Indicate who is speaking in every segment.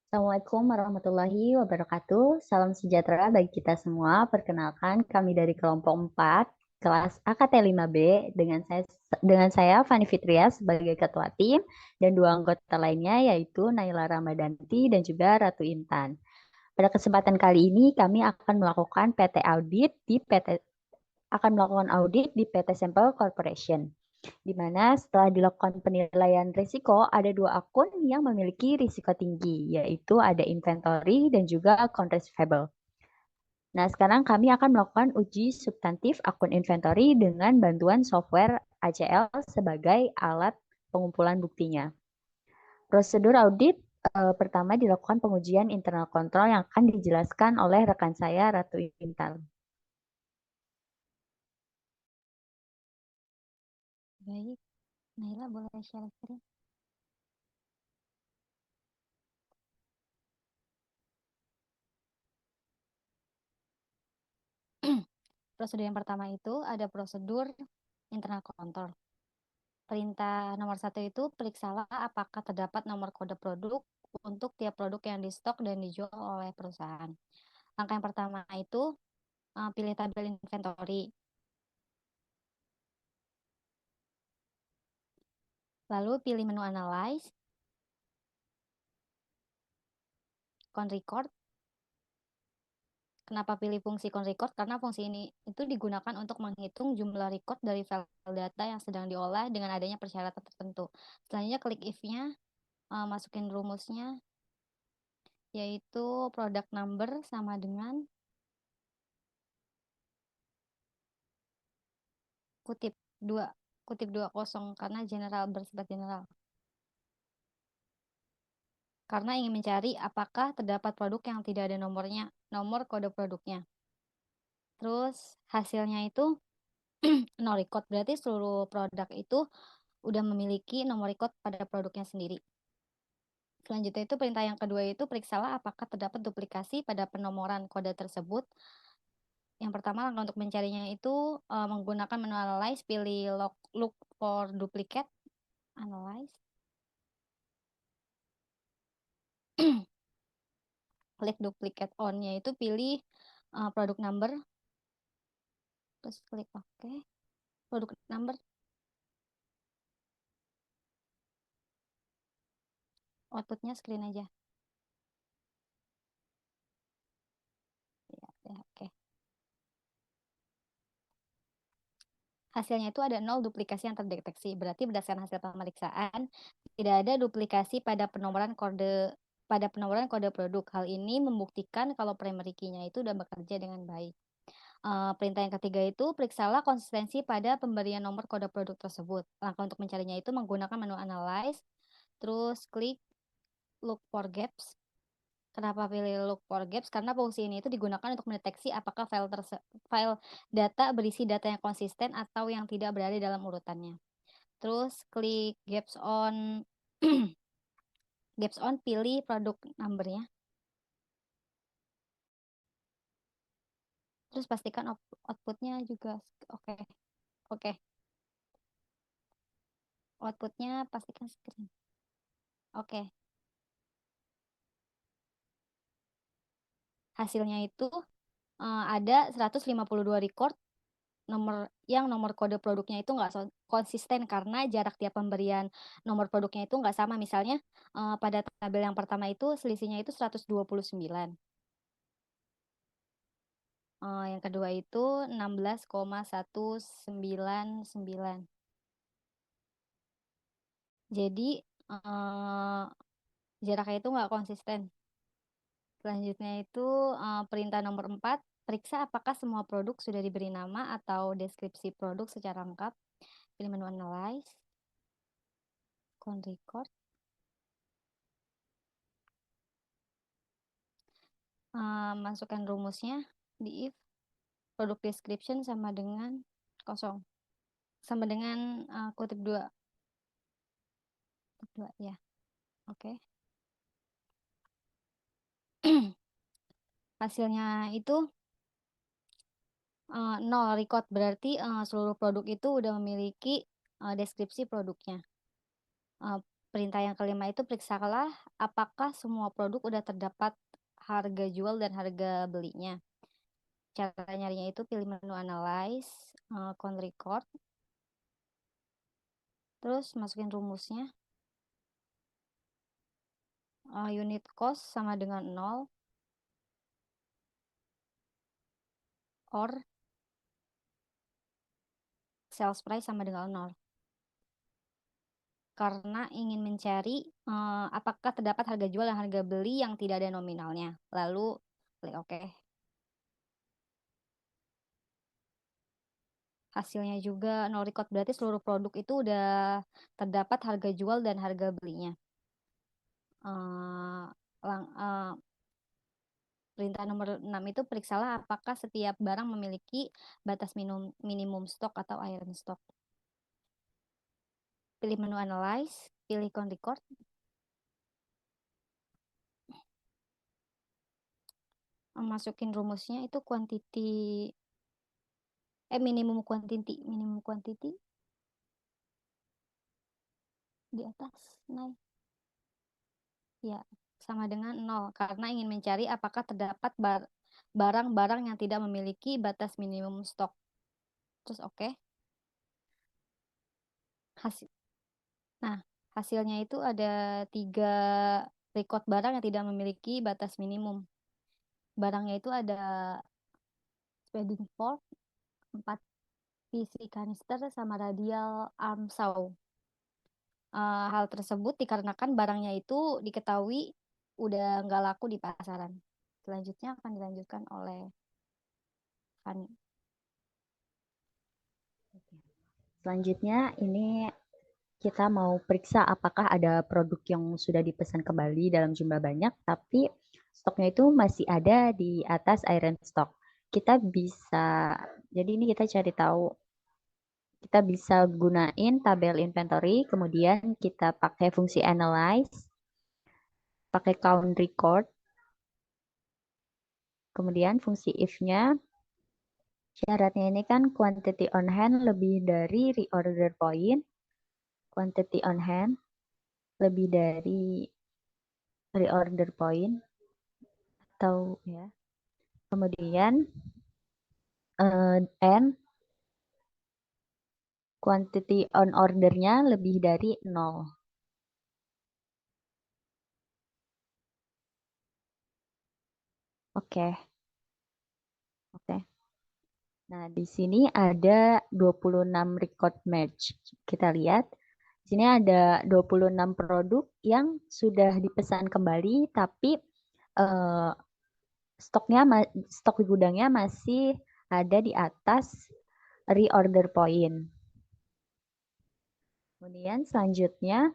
Speaker 1: Assalamualaikum warahmatullahi wabarakatuh. Salam sejahtera bagi kita semua. Perkenalkan, kami dari kelompok 4, kelas AKT 5B, dengan saya Fani Fitria sebagai ketua tim dan dua anggota lainnya yaitu Naila Ramadanti dan juga Ratu Intan. Pada kesempatan kali ini kami akan melakukan audit di PT Sampel Corporation, di mana setelah dilakukan penilaian risiko, ada dua akun yang memiliki risiko tinggi, yaitu ada inventory dan juga account receivable. Nah, sekarang kami akan melakukan uji substantif akun inventory dengan bantuan software ACL sebagai alat pengumpulan buktinya. Prosedur audit pertama dilakukan pengujian internal kontrol yang akan dijelaskan oleh rekan saya, Ratu Intan.
Speaker 2: Baik, Naila boleh share screen. Prosedur yang pertama itu ada prosedur internal kontrol. Perintah nomor 1 itu periksalah apakah terdapat nomor kode produk untuk tiap produk yang di stok dan dijual oleh perusahaan. Langkah yang pertama itu pilih tabel inventory. Lalu pilih menu analyze, count record. Kenapa pilih fungsi count record? Karena fungsi ini itu digunakan untuk menghitung jumlah record dari file data yang sedang diolah dengan adanya persyaratan tertentu. Selanjutnya klik if-nya, masukin rumusnya, yaitu product number sama dengan kutip 2 kutip 20 karena general bersifat general. Karena ingin mencari apakah terdapat produk yang tidak ada nomor kode produknya. Terus hasilnya itu no record, berarti seluruh produk itu udah memiliki nomor record pada produknya sendiri. Selanjutnya itu perintah yang kedua itu periksalah apakah terdapat duplikasi pada penomoran kode tersebut. Yang pertama langkah untuk mencarinya itu menggunakan menu analyze, pilih look for duplicate, analyze. Klik duplicate on-nya itu pilih produk number, terus klik OK. Produk number, outputnya screen aja. Ya, oke. Hasilnya itu ada 0 duplikasi yang terdeteksi. Berarti berdasarkan hasil pemeriksaan, tidak ada duplikasi pada penomoran kode produk. Hal ini membuktikan kalau primary key-nya itu sudah bekerja dengan baik. Perintah yang ketiga itu periksalah konsistensi pada pemberian nomor kode produk tersebut. Langkah untuk mencarinya itu menggunakan menu analyze, terus klik look for gaps. Kenapa pilih look for gaps? Karena fungsi ini itu digunakan untuk mendeteksi apakah file data berisi data yang konsisten atau yang tidak berada dalam urutannya. Terus klik gaps on gaps on, pilih produk numbernya. Terus pastikan outputnya juga oke. Oke. Outputnya pastikan screen. Oke. Hasilnya itu ada 152 record nomor kode produknya itu nggak konsisten karena jarak tiap pemberian nomor produknya itu nggak sama. Misalnya pada tabel yang pertama itu selisihnya itu 129. Yang kedua itu 16,199. Jadi jaraknya itu nggak konsisten. Selanjutnya itu perintah nomor 4, periksa apakah semua produk sudah diberi nama atau deskripsi produk secara lengkap. Pilih menu analyze, count record. Masukkan rumusnya di if produk description sama dengan kosong. Sama dengan kutip 2. Kutip 2 ya. Oke. Hasilnya itu 0 record, berarti seluruh produk itu udah memiliki deskripsi produknya. Perintah yang kelima itu periksalah apakah semua produk udah terdapat harga jual dan harga belinya. Cara nyarinya itu pilih menu analyze, count record, terus masukin rumusnya. Unit cost sama dengan 0 or sales price sama dengan 0. Karena ingin mencari apakah terdapat harga jual dan harga beli yang tidak ada nominalnya. Lalu klik OK. Hasilnya juga no record, berarti seluruh produk itu udah terdapat harga jual dan harga belinya. Eh, Perintah nomor 6 itu periksalah apakah setiap barang memiliki batas minimum stok atau iron stock. Pilih menu analyze, pilih count record. Masukin rumusnya itu minimum quantity di atas naik. Ya, sama dengan 0 karena ingin mencari apakah terdapat barang-barang yang tidak memiliki batas minimum stok. Terus oke. Hasil. Nah, hasilnya itu ada 3 record barang yang tidak memiliki batas minimum. Barangnya itu ada speeding fork, 4 PC kanister, sama radial arm saw. Hal tersebut dikarenakan barangnya itu diketahui udah nggak laku di pasaran. Selanjutnya akan dilanjutkan oleh Fani.
Speaker 1: Selanjutnya ini kita mau periksa apakah ada produk yang sudah dipesan kembali dalam jumlah banyak, tapi stoknya itu masih ada di atas iron stock. Kita bisa, jadi ini kita cari tahu, kita bisa gunain tabel inventory, kemudian kita pakai fungsi analyze, pakai count record, kemudian fungsi if-nya, syaratnya ini kan quantity on hand lebih dari reorder point, quantity on hand lebih dari reorder point, atau ya. Kemudian and quantity on ordernya lebih dari 0. Oke. Oke. Nah, di sini ada 26 record match. Kita lihat. Di sini ada 26 produk yang sudah dipesan kembali, tapi eh, stok di gudangnya masih ada di atas reorder point. Kemudian selanjutnya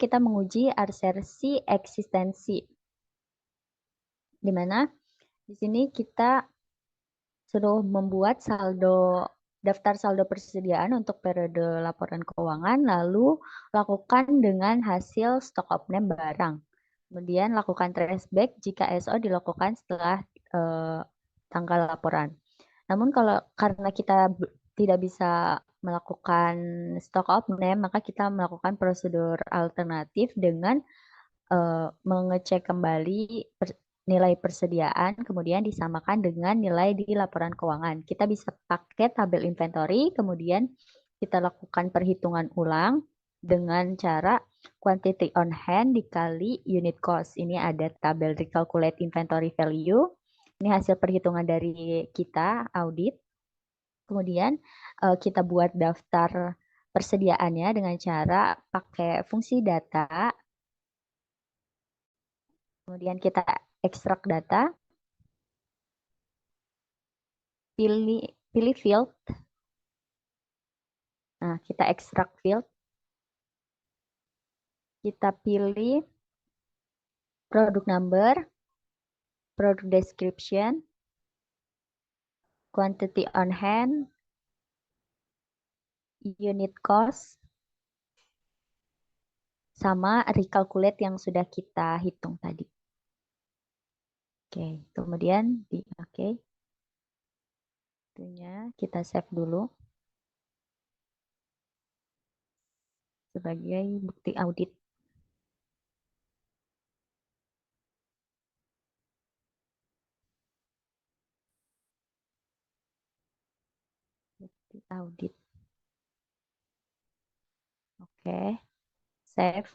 Speaker 1: kita menguji asersi eksistensi. Di mana di sini kita suruh membuat daftar saldo persediaan untuk periode laporan keuangan, lalu lakukan dengan hasil stock of name barang. Kemudian lakukan traceback jika SO dilakukan setelah tanggal laporan. Namun karena kita tidak bisa melakukan stock of name, maka kita melakukan prosedur alternatif dengan mengecek kembali nilai persediaan, kemudian disamakan dengan nilai di laporan keuangan. Kita bisa pakai tabel inventory, kemudian kita lakukan perhitungan ulang dengan cara quantity on hand dikali unit cost. Ini ada tabel recalculate inventory value. Ini hasil perhitungan dari kita, audit. Kemudian kita buat daftar persediaannya dengan cara pakai fungsi data. Kemudian kita ekstrak data, pilih field. Nah, kita ekstrak field. Kita pilih produk number, produk description, quantity on hand, unit cost, sama recalculate yang sudah kita hitung tadi. Oke, kemudian oke. Itunya kita save dulu. sebagai bukti audit. Bukti audit. Oke, save.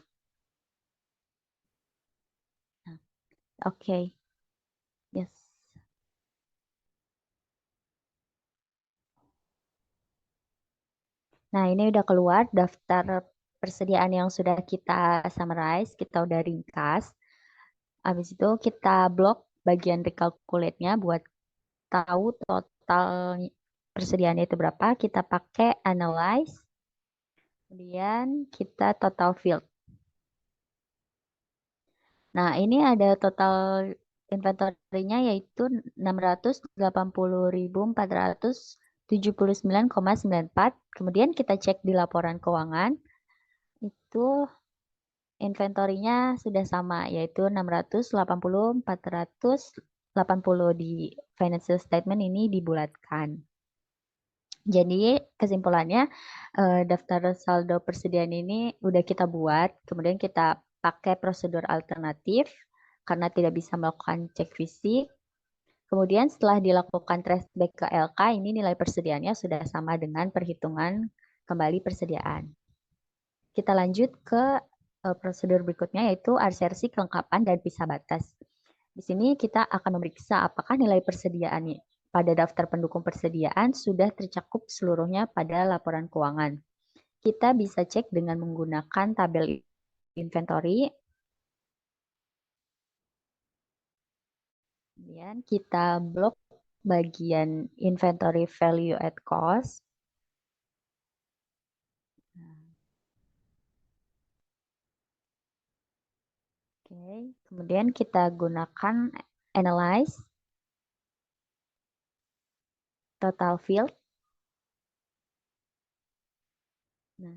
Speaker 1: Nah, oke, yes. Nah, ini udah keluar daftar persediaan yang sudah kita summarize, kita udah ringkas. Habis itu kita blok bagian recalculate-nya buat tahu total persediaannya itu berapa. Kita pakai analyze, kemudian kita total field. Nah, ini ada total inventory-nya yaitu 680.479,94. Kemudian kita cek di laporan keuangan, itu inventory-nya sudah sama, yaitu 680.480 di financial statement ini dibulatkan. Jadi kesimpulannya daftar saldo persediaan ini udah kita buat, kemudian kita pakai prosedur alternatif karena tidak bisa melakukan cek fisik. Kemudian setelah dilakukan traceback ke LK, ini nilai persediaannya sudah sama dengan perhitungan kembali persediaan. Kita lanjut ke prosedur berikutnya yaitu arsersi kelengkapan dan pisah batas. Di sini kita akan memeriksa apakah nilai persediaan pada daftar pendukung persediaan sudah tercakup seluruhnya pada laporan keuangan. Kita bisa cek dengan menggunakan tabel inventory. Kemudian kita blok bagian inventory value at cost. Oke, kemudian kita gunakan analyze total field. Nah,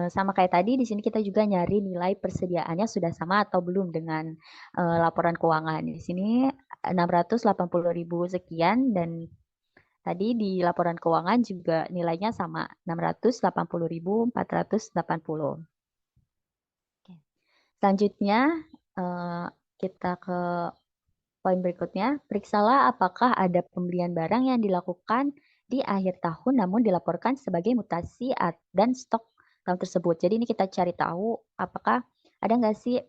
Speaker 1: sama kayak tadi, di sini kita juga nyari nilai persediaannya sudah sama atau belum dengan laporan keuangan. Di sini 680.000 sekian dan tadi di laporan keuangan juga nilainya sama 680.480. Selanjutnya kita ke poin berikutnya, periksalah apakah ada pembelian barang yang dilakukan di akhir tahun namun dilaporkan sebagai mutasi dan stok tahun tersebut. Jadi ini kita cari tahu apakah ada nggak sih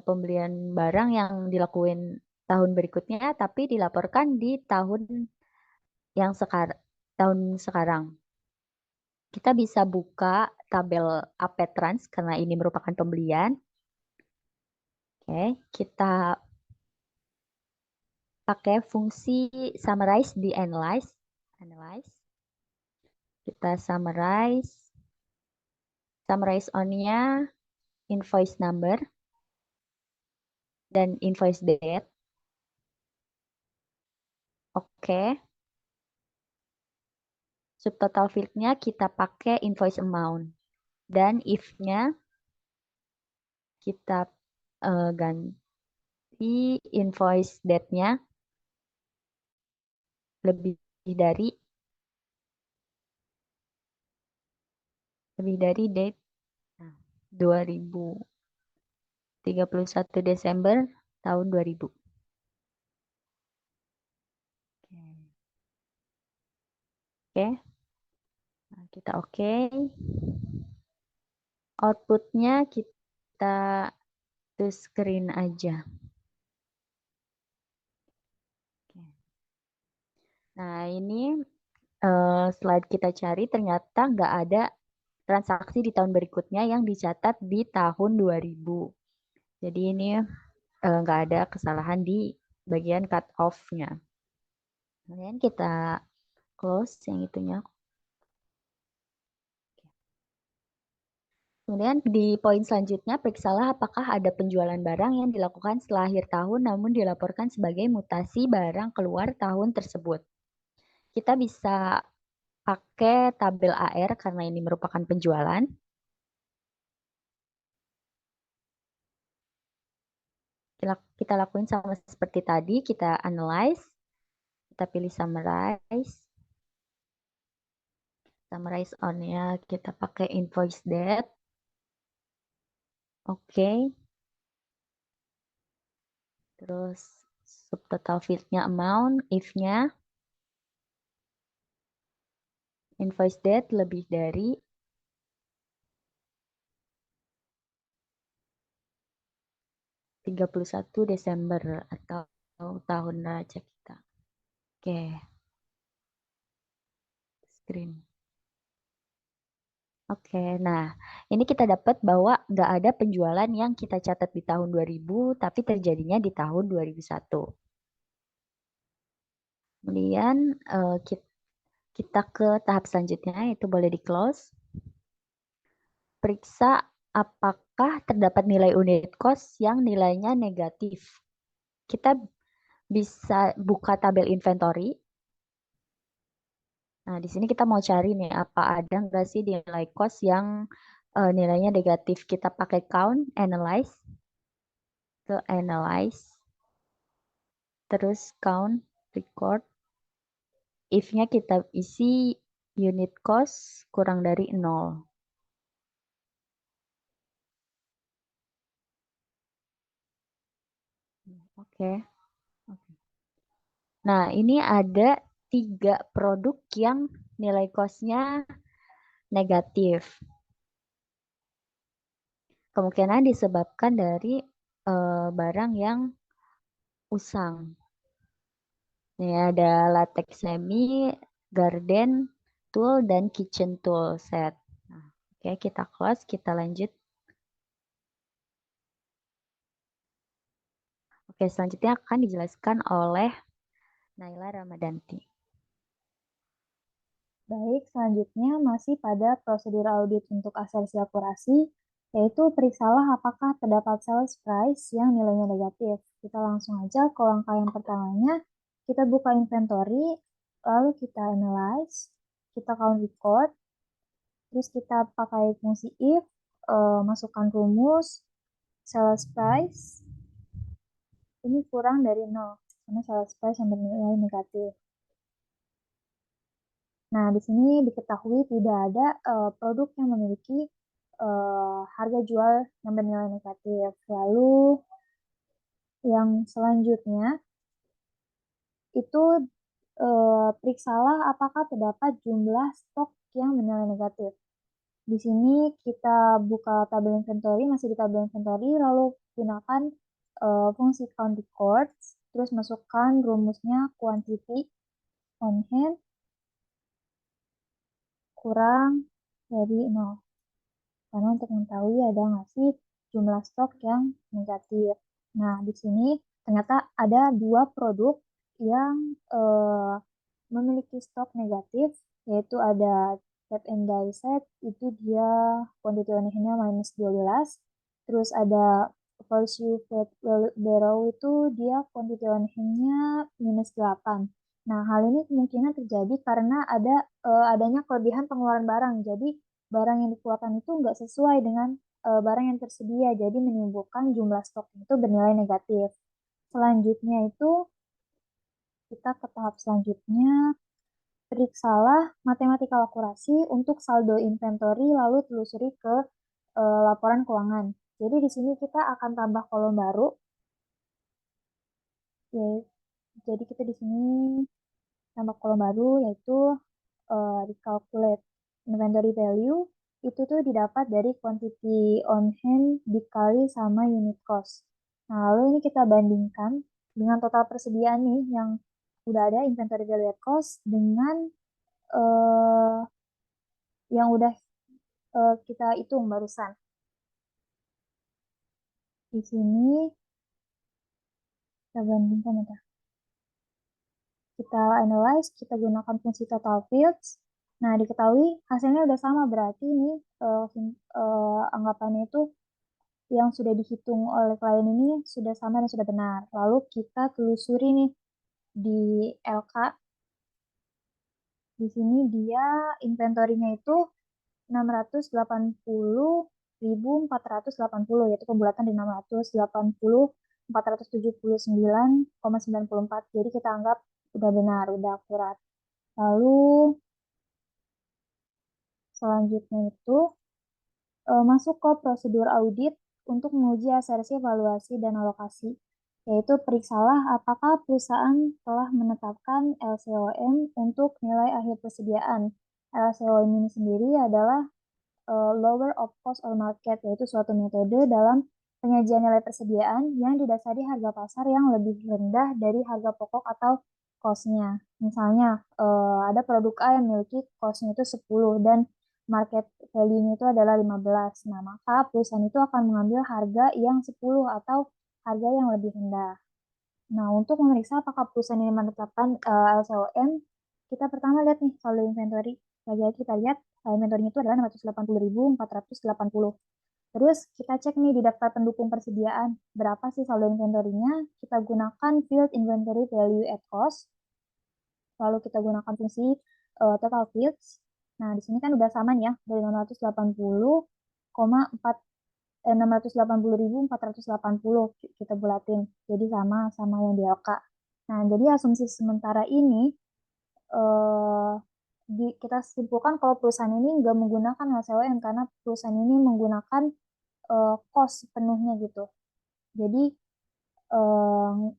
Speaker 1: pembelian barang yang dilakuin tahun berikutnya tapi dilaporkan di tahun yang sekarang. Kita bisa buka tabel AP Trans karena ini merupakan pembelian. Oke, kita pakai fungsi summarize di analyze. Kita summarize on-nya invoice number dan invoice date. Oke. Subtotal field-nya kita pakai invoice amount. Dan if-nya kita ganti invoice date-nya lebih dari date 31 Desember tahun 2000. Oke. Nah, kita oke. Outputnya kita to screen aja. Nah, ini slide kita cari ternyata nggak ada transaksi di tahun berikutnya yang dicatat di tahun 2000. Jadi ini nggak ada kesalahan di bagian cut off-nya. Kemudian kita close yang itunya. Kemudian di poin selanjutnya, periksalah apakah ada penjualan barang yang dilakukan setelah akhir tahun namun dilaporkan sebagai mutasi barang keluar tahun tersebut. Kita bisa pakai tabel AR karena ini merupakan penjualan. Kita lakuin sama seperti tadi, kita analyze, kita pilih summarize. Summarize on-nya kita pakai invoice date. Oke. Terus subtotal fee-nya amount, if-nya invoice date lebih dari 31 Desember atau tahun raja kita. Oke, screen. Oke, nah ini kita dapat bahwa nggak ada penjualan yang kita catat di tahun 2000, tapi terjadinya di tahun 2001. Kemudian kita ke tahap selanjutnya, itu boleh di close. Periksa apakah terdapat nilai unit cost yang nilainya negatif. Kita bisa buka tabel inventory. Nah, di sini kita mau cari nih, apa ada nggak sih nilai cost yang nilainya negatif. Kita pakai count, analyze, ke analyze, terus count, record. If-nya kita isi unit cost kurang dari 0. Oke. Nah, ini ada 3 produk yang nilai cost-nya negatif. Kemungkinan disebabkan dari barang yang usang. Ini ada latex semi, garden tool, dan kitchen tool set. Nah, oke, kita close, kita lanjut. Oke, selanjutnya akan dijelaskan oleh Naila Ramadanti.
Speaker 3: Baik, selanjutnya masih pada prosedur audit untuk asersi akurasi, yaitu periksalah apakah terdapat sales price yang nilainya negatif. Kita langsung aja ke langkah yang pertamanya, kita buka inventory, lalu kita analyze, kita count record, terus kita pakai fungsi if, masukkan rumus, sales price, ini kurang dari 0, karena sales price yang bernilai negatif. Nah, di sini diketahui tidak ada produk yang memiliki harga jual yang bernilai negatif. Lalu yang selanjutnya itu periksalah apakah terdapat jumlah stok yang bernilai negatif. Di sini kita buka tabel inventory, masih di tabel inventory, lalu gunakan fungsi count records, terus masukkan rumusnya quantity on hand kurang dari 0. Karena untuk mengetahui ada nggak sih jumlah stok yang negatif. Nah, di sini ternyata ada 2 produk yang memiliki stok negatif, yaitu ada Tap and Die set, itu dia quantity on hand-nya minus 12. Terus ada Pursue Fat Barrow itu dia quantity on hand-nya minus 8. Nah, hal ini kemungkinan terjadi karena adanya kelebihan pengeluaran barang. Jadi, barang yang dikeluarkan itu nggak sesuai dengan barang yang tersedia, jadi menimbulkan jumlah stok itu bernilai negatif. Selanjutnya itu kita ke tahap selanjutnya, periksalah matematikal akurasi untuk saldo inventory lalu telusuri ke laporan keuangan. Jadi di sini kita akan tambah kolom baru. Ya, jadi kita di sini tambah kolom baru yaitu recalculate inventory value itu tuh didapat dari quantity on hand dikali sama unit cost. Nah, lalu ini kita bandingkan dengan total persediaan nih yang udah ada inventory value at cost dengan uh, yang udah kita hitung barusan. Di sini kita bandingkan ya. Kita analyze, kita gunakan fungsi total fields. Nah, diketahui hasilnya udah sama, berarti ini anggapannya itu yang sudah dihitung oleh klien ini sudah sama dan sudah benar. Lalu kita telusuri nih di LK. Di sini dia inventorinya itu 680.480, yaitu pembulatan di 680.479,94. Jadi kita anggap udah benar, udah akurat. Lalu selanjutnya itu masuk ke prosedur audit untuk menguji asersi, evaluasi, dan alokasi, yaitu periksalah apakah perusahaan telah menetapkan LCOM untuk nilai akhir persediaan. LCOM ini sendiri adalah lower of cost or market, yaitu suatu metode dalam penyajian nilai persediaan yang didasari harga pasar yang lebih rendah dari harga pokok atau cost-nya. Misalnya, ada produk A yang memiliki cost-nya itu 10 dan market value-nya itu adalah 15. Nah, maka perusahaan itu akan mengambil harga yang 10 atau harga yang lebih rendah. Nah, untuk memeriksa apakah perusahaan ini menetapkan LCOM, kita pertama lihat nih saldo inventory. Lagi-lagi kita lihat inventory itu adalah 680.480. Terus kita cek nih di daftar pendukung persediaan, berapa sih saldo inventory-nya? Kita gunakan field inventory value at cost. Lalu kita gunakan fungsi total fields. Nah, di sini kan udah sama nih ya, dari 680.480 kita bulatin. Jadi sama yang di LK. Nah, jadi asumsi sementara ini kita simpulkan kalau perusahaan ini nggak menggunakan LCOM karena perusahaan ini menggunakan cost penuhnya gitu. Jadi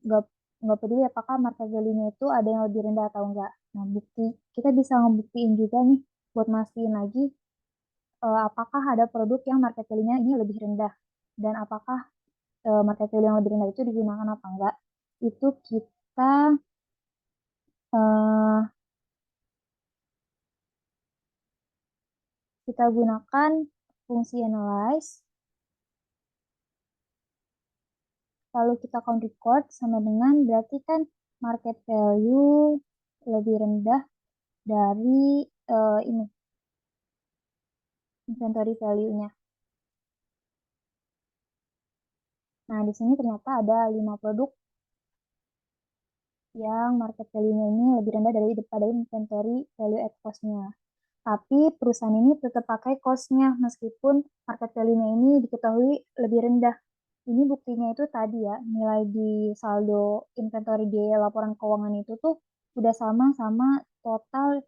Speaker 3: nggak nggak peduli apakah market value-nya itu ada yang lebih rendah atau enggak. Nah, kita bisa ngebuktiin juga nih buat mastiin lagi apakah ada produk yang market value-nya ini lebih rendah dan apakah market value yang lebih rendah itu digunakan apa enggak. Itu kita gunakan fungsi analyze. Lalu kita count record sama dengan berarti kan market value lebih rendah dari ini inventory value-nya. Nah, di sini ternyata ada 5 produk yang market value-nya ini lebih rendah daripada inventory value at cost-nya. Tapi perusahaan ini tetap pakai cost-nya meskipun market value-nya ini diketahui lebih rendah. Ini buktinya itu tadi ya, nilai di saldo inventory di laporan keuangan itu tuh udah sama total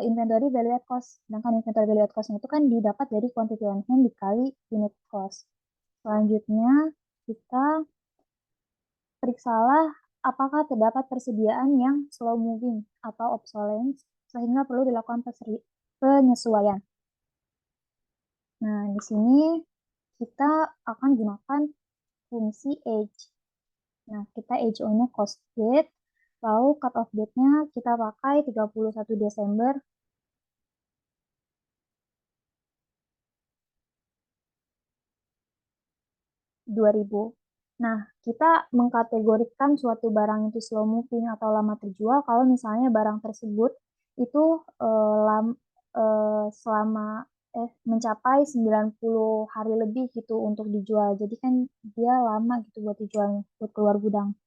Speaker 3: inventory value at cost. Sedangkan inventory value at cost itu kan didapat dari quantity on hand dikali unit cost. Selanjutnya, kita periksalah apakah terdapat persediaan yang slow moving atau obsolescence sehingga perlu dilakukan penyesuaian. Nah, di sini kita akan gunakan fungsi age. Nah, kita age on-nya cost date, lalu cut off date-nya kita pakai 31 Desember 2000. Nah, kita mengkategorikan suatu barang itu slow moving atau lama terjual kalau misalnya barang tersebut itu selama mencapai 90 hari lebih gitu untuk dijual. Jadi kan dia lama gitu buat dijualnya, buat keluar gudang.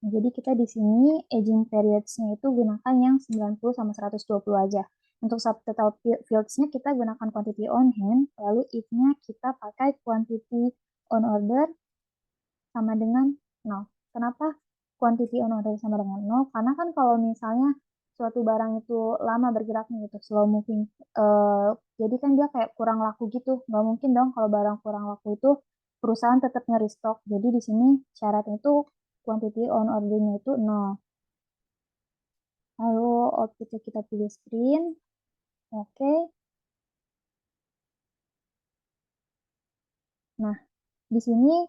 Speaker 3: Jadi kita di sini aging periods-nya itu gunakan yang 90 sama 120 aja. Untuk subtotal fields-nya kita gunakan quantity on hand, lalu if-nya kita pakai quantity on order sama dengan 0. Kenapa quantity on order sama dengan 0? Karena kan kalau misalnya suatu barang itu lama bergeraknya gitu, slow moving, jadi kan dia kayak kurang laku gitu. Nggak mungkin dong kalau barang kurang laku itu perusahaan tetap nge-restock. Jadi di sini syaratnya itu quantity on order-nya itu 0. Lalu outputnya kita pilih screen. Oke. Nah, di sini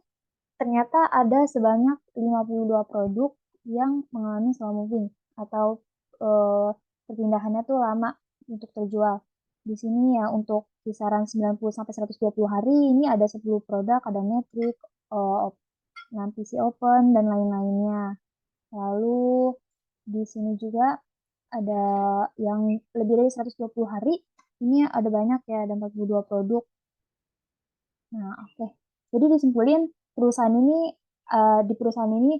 Speaker 3: ternyata ada sebanyak 52 produk yang mengalami slow moving atau perpindahannya tuh lama untuk terjual. Di sini ya untuk kisaran 90 sampai 120 hari ini ada 10 produk, ada Metric, non-PC Open dan lain-lainnya. Lalu di sini juga ada yang lebih dari 120 hari. Ini ada banyak ya, ada 42 produk. Nah, oke. Jadi disimpulin di perusahaan ini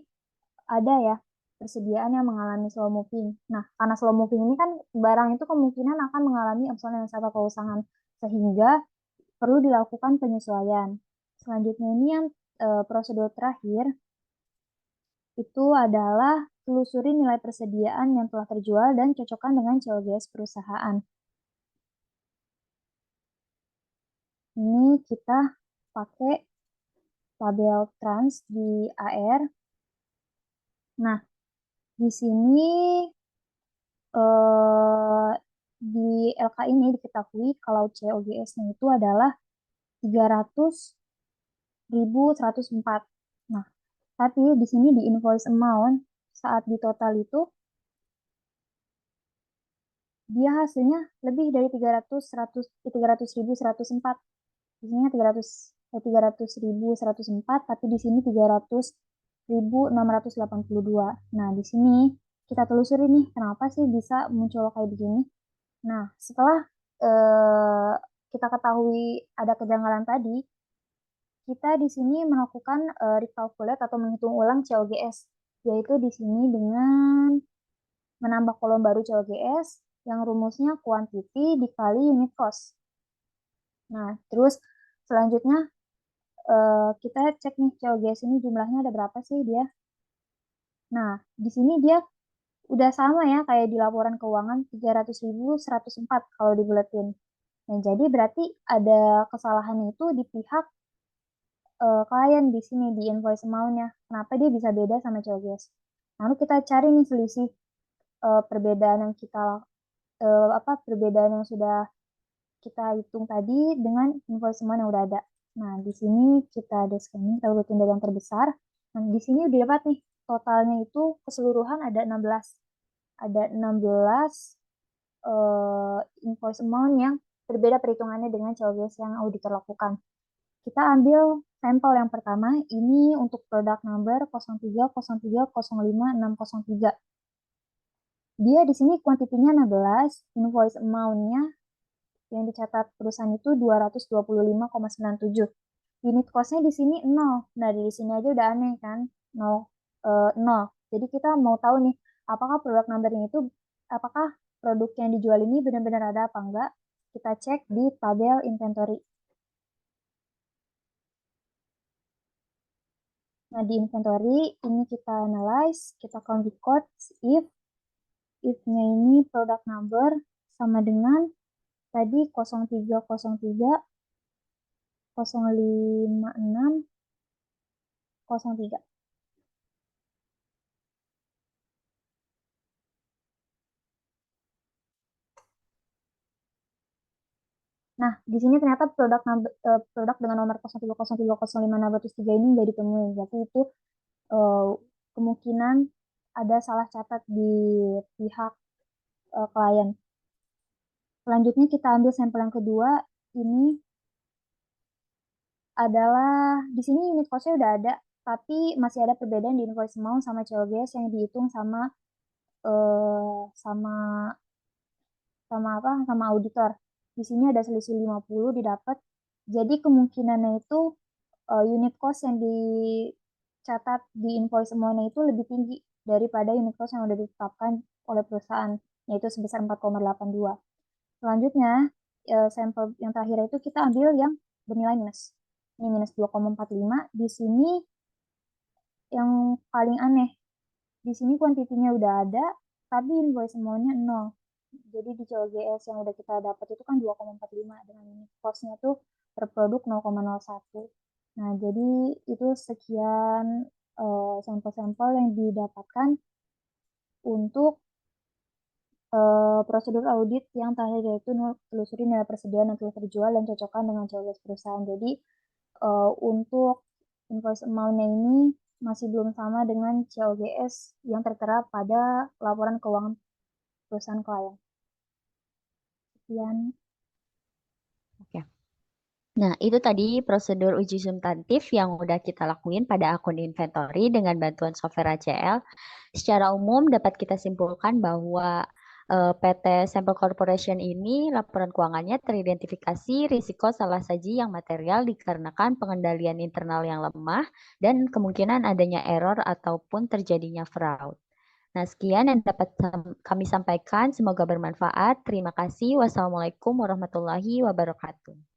Speaker 3: ada ya persediaan yang mengalami slow moving. Nah, karena slow moving ini kan barang itu kemungkinan akan mengalami obsolescence atau keusangan sehingga perlu dilakukan penyesuaian. Selanjutnya ini yang prosedur terakhir itu adalah telusuri nilai persediaan yang telah terjual dan cocokkan dengan COGS perusahaan. Ini kita pakai tabel trans di AR. Nah, di sini di LK ini diketahui kalau COGS-nya itu adalah 300.104. Nah, tapi di sini di invoice amount saat di total itu dia hasilnya lebih dari 300.104. Di sini 300.104, tapi di sini 300.682. Nah, di sini kita telusuri nih kenapa sih bisa muncul kayak begini. Nah, setelah kita ketahui ada kejanggalan tadi, kita di sini melakukan recalculate atau menghitung ulang COGS, yaitu di sini dengan menambah kolom baru COGS yang rumusnya quantity dikali unit cost. Nah, terus selanjutnya kita cek nih COGS ini jumlahnya ada berapa sih dia. Nah, di sini dia udah sama ya kayak di laporan keuangan 300.104 kalau dibuletin. Nah, jadi berarti ada kesalahan itu di pihak klien di sini di invoice amount-nya. Kenapa dia bisa beda sama COGS? Lalu kita cari nih selisih perbedaan yang perbedaan yang sudah kita hitung tadi dengan invoice amount yang udah ada. Nah, di sini kita ada scanning, kita urutin dari yang terbesar. Nah, di sini udah dapat nih, totalnya itu keseluruhan ada 16. Ada 16 invoice amount yang berbeda perhitungannya dengan COGS yang auditor lakukan. Kita ambil sampel yang pertama, ini untuk produk number 0303050603. Dia di sini kuantitinya 16, invoice amount-nya yang dicatat perusahaan itu 225,97. Unit cost-nya di sini 0. Nah, dari sini aja udah aneh kan? 0. 0. Jadi kita mau tahu nih, apakah produk number-nya itu, apakah produk yang dijual ini benar-benar ada apa enggak? Kita cek di tabel inventory. Nah, di inventory ini kita analyze, kita count records if-nya ini product number sama dengan tadi 0303 056 03. Nah, di sini ternyata produk dengan nomor 03030563 ini nggak ditemuin. Jadi itu kemungkinan ada salah catat di pihak klien. Selanjutnya kita ambil sampel yang kedua. Ini adalah di sini unit cost-nya udah ada, tapi masih ada perbedaan di invoice amount sama COGS yang dihitung sama sama sama auditor. Di sini ada selisih 50 didapat. Jadi kemungkinannya itu unit cost yang dicatat di invoice amount-nya itu lebih tinggi daripada unit cost yang sudah ditetapkan oleh perusahaan, yaitu sebesar 4,82. Selanjutnya, sampel yang terakhir itu kita ambil yang bernilai minus. Ini minus 2,45. Di sini yang paling aneh, di sini kuantitinya udah ada, tapi invoice amount-nya 0. Jadi di COGS yang udah kita dapat itu kan 2,45 dengan cost-nya tuh per produk 0,01. Nah, jadi itu sekian sampel-sampel yang didapatkan untuk prosedur audit yang terakhir yaitu telusuri nilai persediaan yang telah terjual dan cocokkan dengan COGS perusahaan. Jadi untuk invoice amount-nya ini masih belum sama dengan COGS yang tertera pada laporan keuangan perusahaan klien. Sekian.
Speaker 1: Oke. Nah, itu tadi prosedur uji substantif yang udah kita lakuin pada akun inventory dengan bantuan software ACL. Secara umum dapat kita simpulkan bahwa PT Sampel Corporation ini laporan keuangannya teridentifikasi risiko salah saji yang material dikarenakan pengendalian internal yang lemah dan kemungkinan adanya error ataupun terjadinya fraud. Nah, sekian yang dapat kami sampaikan. Semoga bermanfaat. Terima kasih. Wassalamualaikum warahmatullahi wabarakatuh.